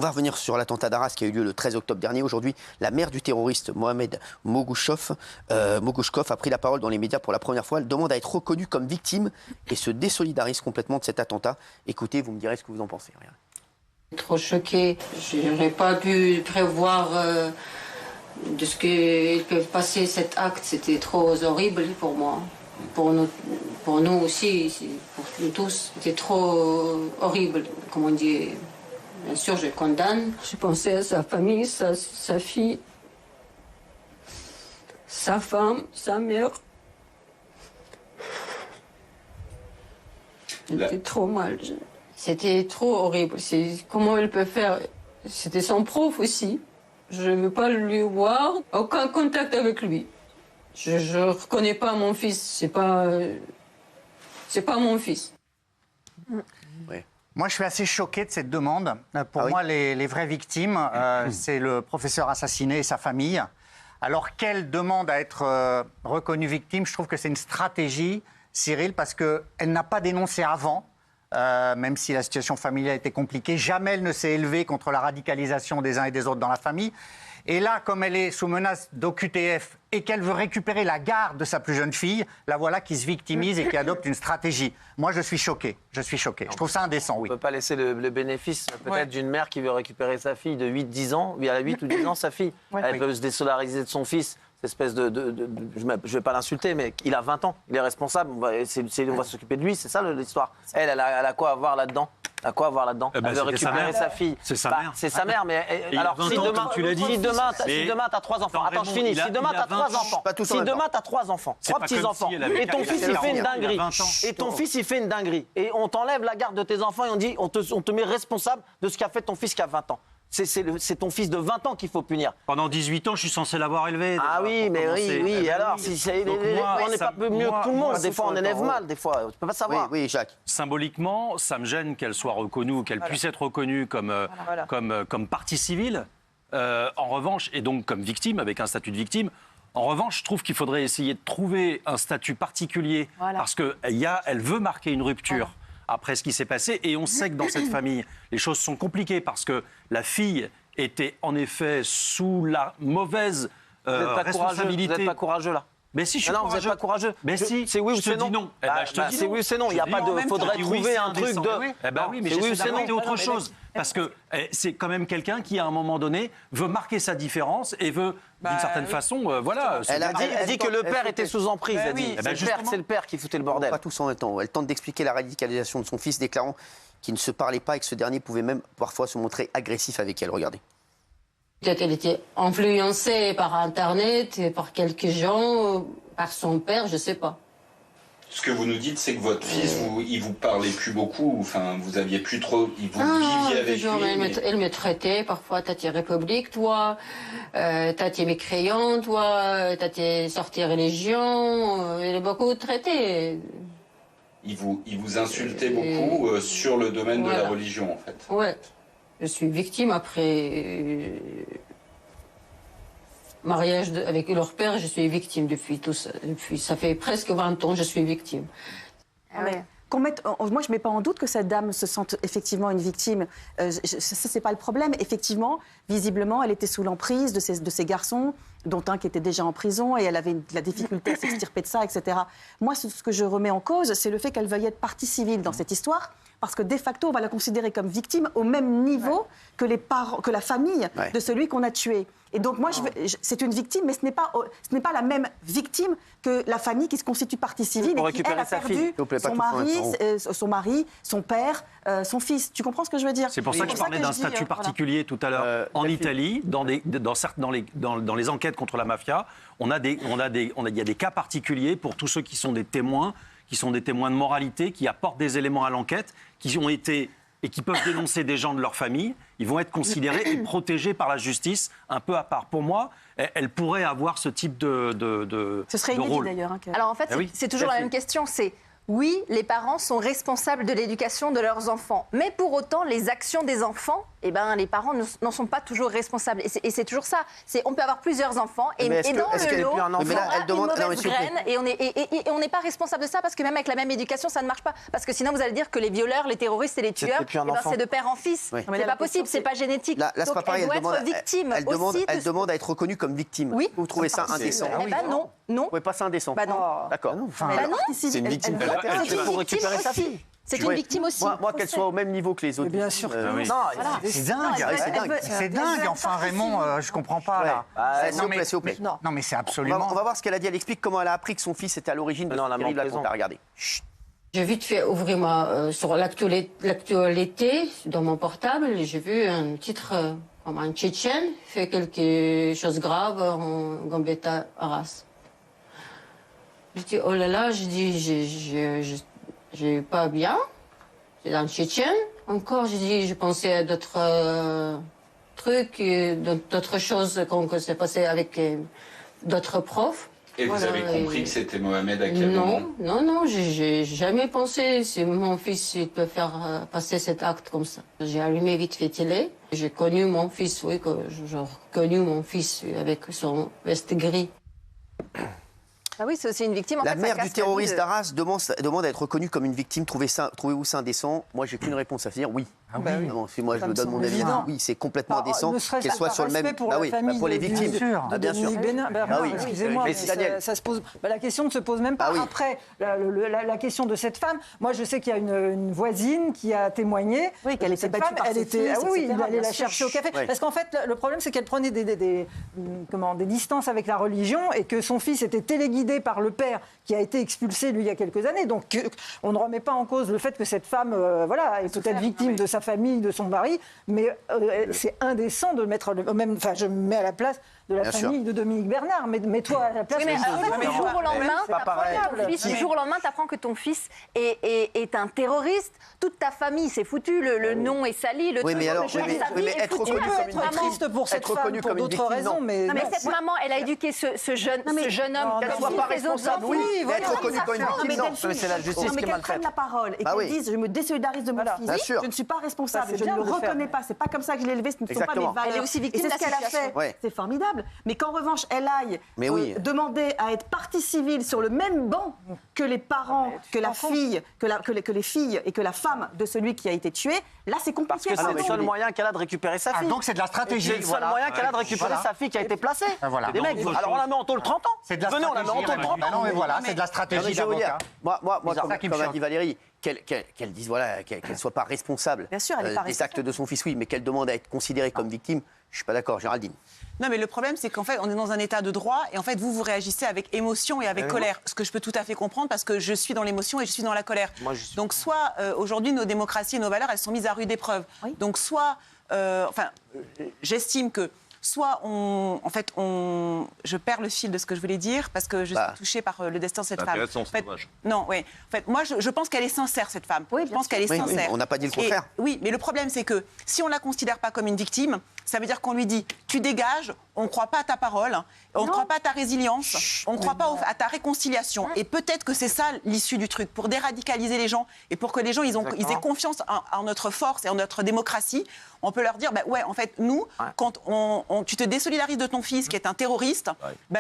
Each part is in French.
va revenir sur l'attentat d'Arras qui a eu lieu le 13 octobre dernier. Aujourd'hui, la mère du terroriste Mohamed Mogouchkov a pris la parole dans les médias pour la première fois. Elle demande à être reconnue comme victime et se désolidarise complètement de cet attentat. Écoutez, vous me direz ce que vous en pensez. Regardez. Trop choquée. Je n'aurais pas pu prévoir de ce qu'il peut passer cet acte. C'était trop horrible pour moi. Pour nous aussi, pour nous tous, c'était trop horrible. Comme on dit, bien sûr, je condamne. Je pensais à sa famille, sa fille, sa femme, sa mère. C'était trop mal. C'était trop horrible. Comment elle peut faire? C'était son prof aussi. Je ne veux pas lui voir. Aucun contact avec lui. Je ne reconnais pas mon fils. C'est pas mon fils. Oui. Moi, je suis assez choqué de cette demande. Pour moi, les vraies victimes, c'est le professeur assassiné et sa famille. Alors, qu'elle demande à être reconnue victime, je trouve que c'est une stratégie, Cyril, parce qu'elle n'a pas dénoncé avant. Même si la situation familiale était compliquée, jamais elle ne s'est élevée contre la radicalisation des uns et des autres dans la famille. Et là, comme elle est sous menace d'OQTF et qu'elle veut récupérer la garde de sa plus jeune fille, la voilà qui se victimise et qui adopte une stratégie. Moi, je suis choqué. Je trouve ça indécent, oui. On ne peut pas laisser le bénéfice peut-être d'une mère qui veut récupérer sa fille de 8-10 ans. Elle a 8 ou 10 ans, sa fille. Elle peut se désolidariser de son fils. Cette espèce je ne vais pas l'insulter, mais il a 20 ans. Il est responsable. On va s'occuper de lui. C'est ça l'histoire. Elle a quoi à voir là-dedans? Elle veut récupérer sa fille. C'est sa mère. C'est sa mère, mais alors si demain tu as 3 enfants, attends, je finis. Si demain tu as 3 enfants, trois petits-enfants, et ton fils il fait une dinguerie, et on t'enlève la garde de tes enfants et on te met responsable de ce qu'a fait ton fils qui a 20 ans. C'est ton fils de 20 ans qu'il faut punir. Pendant 18 ans, je suis censé l'avoir élevé. Ah oui, mais oui. Alors, on n'est pas mieux que tout le monde. Des fois, on élève mal. Des fois, tu peux pas savoir. Oui, Jacques. Symboliquement, ça me gêne qu'elle soit reconnue ou qu'elle puisse être reconnue comme partie civile. En revanche, et donc comme victime, avec un statut de victime. En revanche, je trouve qu'il faudrait essayer de trouver un statut particulier parce qu'elle veut marquer une rupture. Après ce qui s'est passé. Et on sait que dans cette famille, les choses sont compliquées parce que la fille était en effet sous la mauvaise responsabilité. Vous n'êtes pas courageux là. Mais si, je suis courageux. Vous n'êtes pas courageux. Mais si, c'est oui ou c'est non. Non. C'est oui ou c'est non. Il n'y a pas de. Faudrait trouver un truc de. Oui, mais j'essaie d'inventer autre chose. Parce que c'est quand même quelqu'un qui, à un moment donné, veut marquer sa différence et veut, d'une certaine façon, voilà. Elle dit que le père était sous emprise. Elle dit. C'est le père qui foutait le bordel. Pas tous en même temps. Elle tente d'expliquer la radicalisation de son fils, déclarant qu'il ne se parlait pas et que ce dernier pouvait même parfois se montrer agressif avec elle. Regardez. Peut-être qu'elle était influencée par Internet, par quelques gens, par son père, je ne sais pas. Ce que vous nous dites, c'est que votre fils, il vous parlait plus beaucoup, enfin, vous aviez plus trop, vous viviez avec toujours, lui. Elle me traitait parfois, Tati République, toi, Tati mécréant, toi, Tati sortie religion, elle a beaucoup traité. Il vous insultait beaucoup sur le domaine de la religion, en fait. Ouais. Je suis victime après mariage avec leur père, je suis victime depuis tout ça. Depuis, ça fait presque 20 ans, je suis victime. Ah ouais. Moi, je ne mets pas en doute que cette dame se sente effectivement une victime. Ça, ce n'est pas le problème. Effectivement, visiblement, elle était sous l'emprise de ces garçons, dont un qui était déjà en prison, et elle avait de la difficulté à s'extirper de ça, etc. Moi, ce que je remets en cause, c'est le fait qu'elle veuille être partie civile dans cette histoire, parce que de facto, on va la considérer comme victime au même niveau que les parents, que la famille de celui qu'on a tué. Et donc, moi, c'est une victime, mais ce n'est pas la même victime que la famille qui se constitue partie civile et qui, elle, a perdu son mari, son père, son fils. Tu comprends ce que je veux dire? C'est pour ça que je parlais d'un statut particulier tout à l'heure. En Italie, dans les enquêtes contre la mafia, il y a des cas particuliers pour tous ceux qui sont des témoins de moralité, qui apportent des éléments à l'enquête, qui ont été et qui peuvent dénoncer des gens de leur famille. Ils vont être considérés et protégés par la justice un peu à part. Pour moi, elle pourrait avoir ce type de Ce serait inédit rôle. d'ailleurs. Alors en fait, c'est toujours la même question, c'est Oui, les parents sont responsables de l'éducation de leurs enfants. Mais pour autant, les actions des enfants, les parents n'en sont pas toujours responsables. Et c'est toujours ça. On peut avoir plusieurs enfants et dans le lot, on a une mauvaise graine et on n'est pas responsable de ça parce que même avec la même éducation, ça ne marche pas. Parce que sinon, vous allez dire que les violeurs, les terroristes et les tueurs, c'est de père en fils. Oui. C'est pas possible, c'est pas génétique. Là, Donc elle doit être victime aussi. Elle demande à être reconnue comme victime. Oui. Vous trouvez ça indécent? Non. Vous trouvez pas ça indécent? Bah non. D'accord. C'est une victime. Pour récupérer sa fille. C'est une victime aussi. Moi qu'elle soit au même niveau que les autres. Bien sûr. C'est dingue. C'est dingue. Enfin, Raymond, je comprends pas là. S'il vous plaît. Non, mais c'est absolument. On va voir ce qu'elle a dit. Elle explique comment elle a appris que son fils était à l'origine de ce terrible attentat. Regardez. J'ai vite fait ouvrir sur l'actualité dans mon portable et j'ai vu un titre comme un Tchétchène fait quelque chose de grave en Gambetta, Arras. Je dis oh là là, je dis j'ai pas bien, c'est un Tchétchène. Encore, je pensais à d'autres trucs, d'autres choses qu'on s'est passé avec d'autres profs. Et vous avez compris que c'était Mohamed à quel moment? Non, j'ai jamais pensé. Si mon fils il peut faire passer cet acte comme ça. J'ai allumé vite fait télé. J'ai connu mon fils, oui, j'ai reconnu mon fils avec son veste gris. Ah oui, c'est aussi une victime. La mère du terroriste d'Arras demande à être reconnue comme une victime. Trouvez-vous ça indécent? Moi, j'ai qu'une réponse à dire oui. Non, si moi je me donne mon avis, oui, c'est complètement indécent qu'elle soit sur le même. Pour les victimes. Bien sûr. Excusez-moi, mais ça se pose. La question ne se pose même pas. Après, la question de cette femme, moi je sais qu'il y a une voisine qui a témoigné. Oui, qu'elle était battue par ses fils, il allait la chercher au café. Parce qu'en fait, le problème, c'est qu'elle prenait des distances avec la religion et que son fils était téléguidé par le père qui a été expulsé, lui, il y a quelques années. Donc, on ne remet pas en cause le fait que cette femme, est peut-être victime de sa famille, de son mari, mais c'est indécent de mettre même. Enfin, je me mets à la place de la famille de Dominique Bernard, mais mets-toi à la place. Mais du jour au lendemain, tu apprends que ton fils est un terroriste. Toute ta famille s'est foutue, le nom est sali, le truc. Mais être reconnue comme une triste pour cette femme pour d'autres raisons, mais cette maman, elle a éduqué ce jeune homme. Qu'elle soit pas responsable, oui, mais être reconnue comme une victime, non. Mais c'est la justice qui est mal faite. Qu'elle prenne la parole et qu'elle dise je me désolidarise de mon fils. Je ne suis pas responsable, je ne le reconnais pas. C'est pas comme ça que je l'ai élevé, ce ne sont pas mes valeurs. Elle est aussi victime de la situation. C'est ce qu'elle a fait. C'est formidable. Mais qu'en revanche, elle aille demander à être partie civile sur le même banc que les parents, que la fille, que les filles et que la femme de celui qui a été tué, là c'est compliqué. Parce que c'est le seul moyen qu'elle a de récupérer sa fille. Donc c'est de la stratégie. C'est le seul moyen qu'elle a de récupérer sa fille qui a été placée. Les mecs, alors on la met en taule 30 ans. Venez, on la met en taule 30 ans. Non, mais voilà, c'est de la stratégie d'avocat. Moi, comme a dit Valérie, qu'elle dise qu'elle ne soit pas responsable des actes de son fils, oui, mais qu'elle demande à être considérée comme victime, je ne suis pas d'accord. Géraldine. Non, mais le problème, c'est qu'en fait, on est dans un état de droit et en fait, vous réagissez avec émotion et avec colère. Ce que je peux tout à fait comprendre parce que je suis dans l'émotion et je suis dans la colère. Donc, soit aujourd'hui, nos démocraties et nos valeurs, elles sont mises à rude épreuve. Oui. Donc, soit, j'estime que soit je perds le fil de ce que je voulais dire parce que je suis touchée par le destin de cette femme. C'est dommage. Non, oui. En fait, moi, je pense qu'elle est sincère, cette femme. Oui, je pense qu'elle est sincère. On n'a pas dit le contraire. Oui, mais le problème, c'est que si on la considère pas comme une victime, ça veut dire qu'on lui dit tu dégages, on ne croit pas à ta parole, on ne croit pas à ta résilience, on ne croit pas à ta réconciliation. Et peut-être que c'est ça l'issue du truc, pour déradicaliser les gens et pour que les gens ils aient confiance en notre force et en notre démocratie. On peut leur dire, en fait, nous, quand tu te désolidarises de ton fils qui est un terroriste,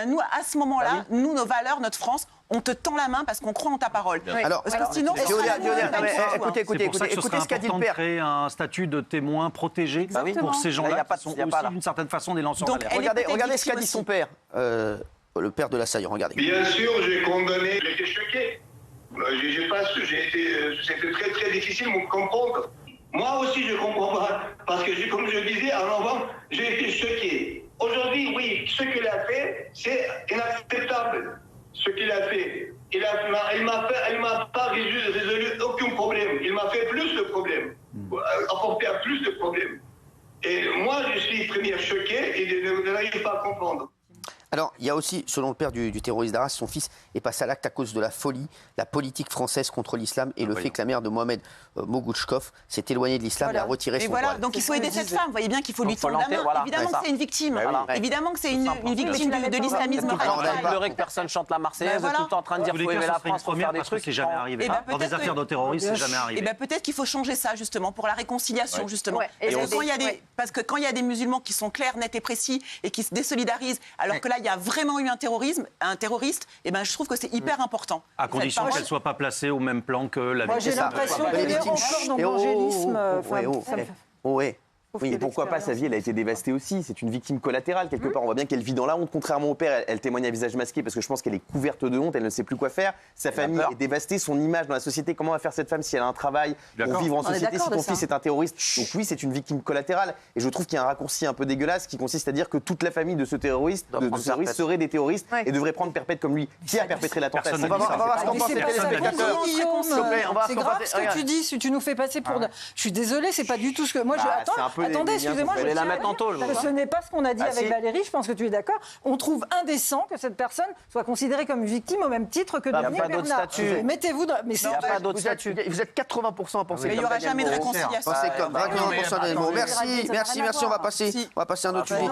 nous, à ce moment-là, nous, nos valeurs, notre France, on te tend la main parce qu'on croit en ta parole. Alors, parce que sinon, écoutez ce qu'a dit le père. Créer un statut de témoin protégé pour ces gens-là qui sont aussi d'une certaine façon des lanceurs d'alerte. Regardez ce qu'a dit son père, le père de l'assaillant. Regardez. Bien sûr, j'ai condamné. J'étais choqué. C'était très très difficile de me comprendre. Moi aussi, je ne comprends pas. Parce que, comme je disais avant, j'ai été choqué. Aujourd'hui, oui, ce qu'il a fait, c'est inacceptable. Ce qu'il a fait. Elle m'a pas résolu aucun problème. Il m'a fait plus de problèmes. Apporté à plus de problèmes. Et moi, je suis première choqué et je n'arrive pas à comprendre. Alors, il y a aussi, selon le père du terroriste d'Arras, son fils est passé à l'acte à cause de la folie, la politique française contre l'islam et le fait que la mère de Mohamed Mogouchkov s'est éloignée de l'islam et a retiré son voile. Donc il faut aider cette femme. Vous voyez bien qu'il faut lui tendre la main. Évidemment que c'est une victime. Évidemment que c'est une victime de l'islamisme radical. Il pleurait que personne chante la Marseillaise, tout le temps en train de dire qu'il faut aimer la France, faut faire des trucs. C'est jamais arrivé. Dans des affaires de terroristes, c'est jamais arrivé. Peut-être qu'il faut changer ça, justement, pour la réconciiliation, justement. Parce que quand il y a des musulmans qui sont clairs, nets et précis et qui se désolidarisent, alors que là, il y a vraiment eu un terroriste, je trouve que c'est hyper important. À condition qu'elle ne soit pas placée au même plan que la victime. Moi, j'ai l'impression qu'elle est encore dans l'angélisme. Oui, et pourquoi pas, sa vie, elle a été dévastée aussi. C'est une victime collatérale, quelque part. On voit bien qu'elle vit dans la honte. Contrairement au père, elle témoigne à visage masqué parce que je pense qu'elle est couverte de honte, elle ne sait plus quoi faire. Sa famille est dévastée, son image dans la société. Comment va faire cette femme si elle a un travail pour vivre en société, si ton fils est un terroriste? Donc oui, c'est une victime collatérale. Et je trouve qu'il y a un raccourci un peu dégueulasse qui consiste à dire que toute la famille de ce terroriste, serait des terroristes et devrait prendre perpète comme lui. Qui a perpétré l'attentat? C'est grave ce que tu dis, si tu nous fais passer pour... Je suis désolée, c'est pas du tout ce que... Moi, attendez, excusez-moi, je vais la mettre en tôle. Ce n'est pas ce qu'on a dit avec Valérie, je pense que tu es d'accord. On trouve indécent que cette personne soit considérée comme victime au même titre que Dominique Bernard. Mettez-vous dans... Mais il n'y a pas d'autre statut. Vous êtes 80% à penser mais il n'y aura jamais de réconciliation. Merci, on va passer à un autre sujet.